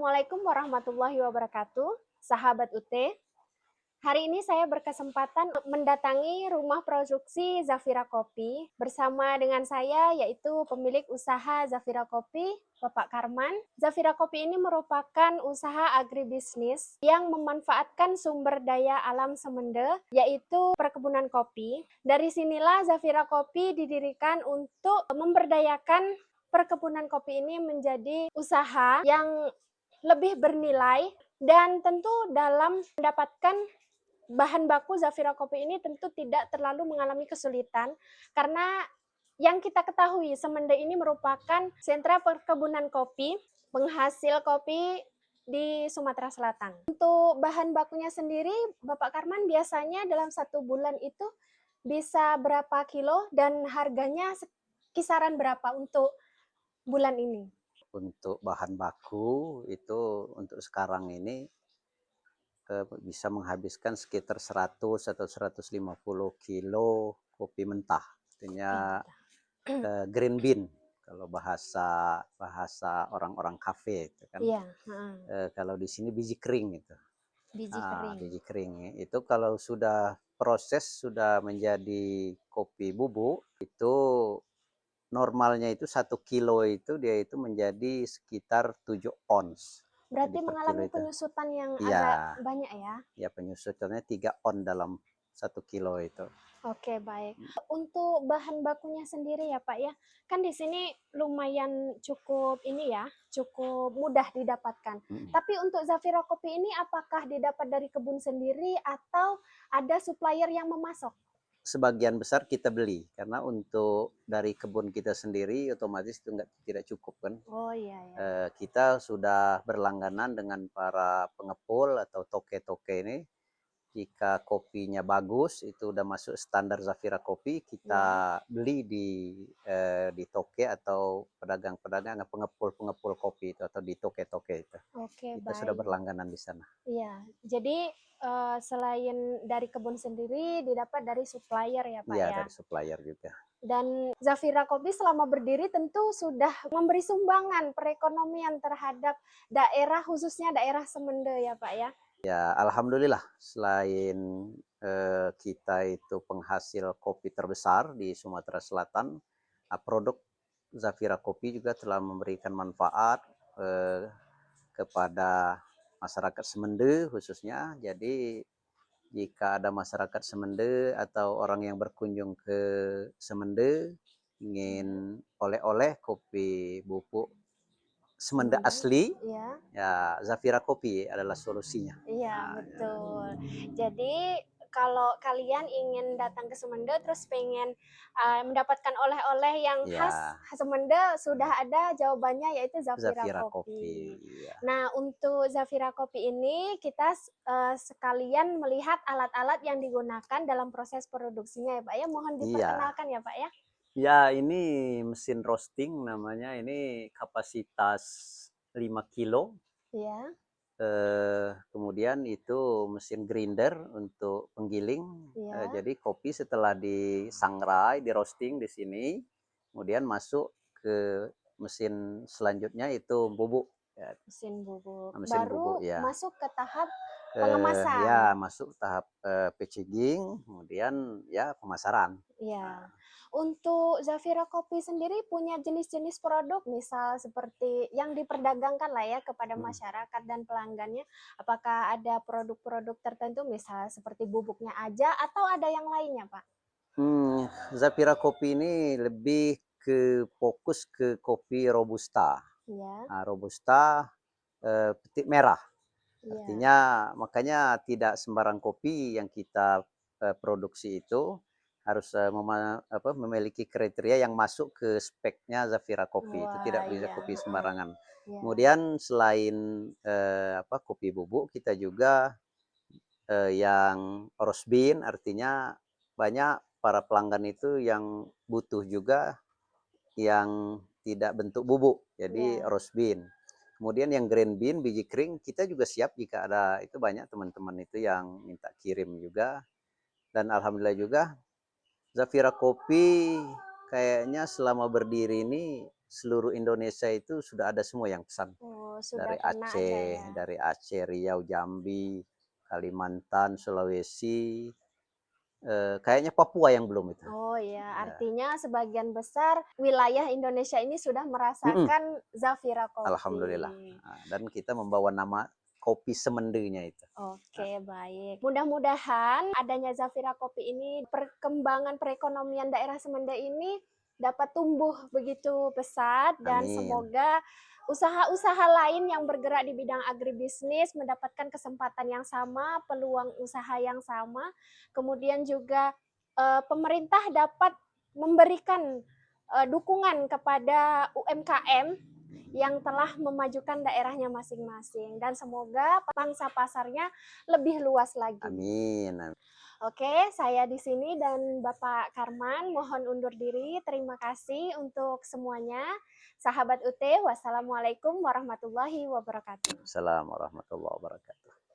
Assalamualaikum warahmatullahi wabarakatuh, sahabat UT. Hari ini saya berkesempatan mendatangi rumah produksi Zafira Kopi bersama dengan saya yaitu pemilik usaha Zafira Kopi, Bapak Karman. Zafira Kopi ini merupakan usaha agribisnis yang memanfaatkan sumber daya alam Semende yaitu perkebunan kopi. Dari sinilah Zafira Kopi didirikan untuk memberdayakan perkebunan kopi ini menjadi usaha yang lebih bernilai dan tentu dalam mendapatkan bahan baku Zafira Kopi ini tentu tidak terlalu mengalami kesulitan karena yang kita ketahui Semende ini merupakan sentra perkebunan kopi, penghasil kopi di Sumatera Selatan. Untuk bahan bakunya sendiri, Bapak Karman biasanya dalam 1 bulan itu bisa berapa kilo dan harganya kisaran berapa untuk bulan ini? Untuk bahan baku itu untuk sekarang ini bisa menghabiskan sekitar 100 atau 150 kilo kopi mentah. Artinya green bean kalau bahasa orang-orang kafe itu kan. Iya, Kalau di sini biji kering itu. biji kering. Biji kering itu kalau sudah proses sudah menjadi kopi bubuk itu normalnya itu 1 kilo itu dia itu menjadi sekitar 7 ons. Berarti Jadi per kilo mengalami itu. penyusutan yang agak Iya, banyak ya? ya penyusutannya 3 on dalam 1 kilo itu. Oke, baik. Untuk bahan bakunya sendiri ya Pak ya, kan di sini lumayan cukup ini ya, cukup mudah didapatkan. Tapi untuk Zafira Kopi ini apakah didapat dari kebun sendiri atau ada supplier yang memasok? Sebagian besar kita beli karena untuk dari kebun kita sendiri otomatis itu tidak cukup kan. Oh iya ya. Kita sudah berlangganan dengan para pengepul atau toke-toke ini. Jika kopinya bagus, itu udah masuk standar Zafira Kopi, kita beli di toke atau pedagang-pedagang, pengepul-pengepul kopi itu atau di toke-toke itu. Oke, Kita sudah baik. berlangganan di sana. Iya, jadi selain dari kebun sendiri didapat dari supplier ya Pak Iya, ya. dari supplier juga. Dan Zafira Kopi selama berdiri tentu sudah memberi sumbangan perekonomian terhadap daerah, khususnya daerah Semende ya Pak ya. Ya, alhamdulillah selain kita itu penghasil kopi terbesar di Sumatera Selatan, produk Zafira Kopi juga telah memberikan manfaat kepada masyarakat Semende khususnya. Jadi jika ada masyarakat Semende atau orang yang berkunjung ke Semende ingin oleh-oleh kopi bubuk Semende asli, ya Zafira Kopi adalah solusinya. Iya, betul. Jadi kalau kalian ingin datang ke Semende terus pengen mendapatkan oleh-oleh yang khas Semende, sudah ada jawabannya yaitu Zafira Kopi. Ya. Nah, untuk Zafira Kopi ini kita sekalian melihat alat-alat yang digunakan dalam proses produksinya ya Pak ya. Mohon diperkenalkan ya Pak ya. Ya, ini mesin roasting namanya, ini kapasitas 5 kilo. Iya. Kemudian itu mesin grinder untuk penggiling. Jadi kopi setelah disangrai, di roasting di sini, kemudian masuk ke mesin selanjutnya itu bubuk. Mesin bubuk. Mesin Baru bubuk, ya. masuk ke tahap pengemasan. Ya, masuk tahap packaging, kemudian ya pemasaran. Iya. Untuk Zafira Kopi sendiri punya jenis-jenis produk, misal seperti yang diperdagangkan lah ya kepada masyarakat dan pelanggannya. Apakah ada produk-produk tertentu, misal seperti bubuknya aja atau ada yang lainnya, Pak? Zafira Kopi ini lebih fokus ke kopi Robusta. Iya. Robusta petik merah. Iya. Artinya makanya tidak sembarang kopi yang kita produksi itu harus memiliki kriteria yang masuk ke speknya Zafira Kopi. Itu tidak bisa kopi sembarangan. Kemudian selain kopi bubuk, kita juga yang roast bean, artinya banyak para pelanggan itu yang butuh juga yang tidak bentuk bubuk, jadi roast bean. Kemudian yang green bean, biji kering, kita juga siap jika ada, itu banyak teman-teman itu yang minta kirim juga. Dan alhamdulillah juga Zafira Kopi kayaknya selama berdiri ini seluruh Indonesia itu sudah ada semua yang pesan. Oh, sudah Dari pernah ada Aceh, ya. dari Aceh, Riau, Jambi, Kalimantan, Sulawesi, kayaknya Papua yang belum itu. Oh ya, Ya. artinya sebagian besar wilayah Indonesia ini sudah Mm-mm, merasakan Zafira alhamdulillah. Kopi. Dan kita membawa nama kopi semendenya itu. Oke, baik. Mudah-mudahan adanya Zafira Kopi ini, perkembangan perekonomian daerah Semende ini dapat tumbuh begitu pesat dan Amin. semoga usaha-usaha lain yang bergerak di bidang agribisnis mendapatkan kesempatan yang sama, peluang usaha yang sama. Kemudian juga pemerintah dapat memberikan dukungan kepada UMKM yang telah memajukan daerahnya masing-masing dan semoga pangsa pasarnya lebih luas lagi. Amin. Oke, saya di sini dan Bapak Karman mohon undur diri. Terima kasih untuk semuanya. Sahabat UT, wassalamualaikum warahmatullahi wabarakatuh. Assalamualaikum warahmatullahi wabarakatuh.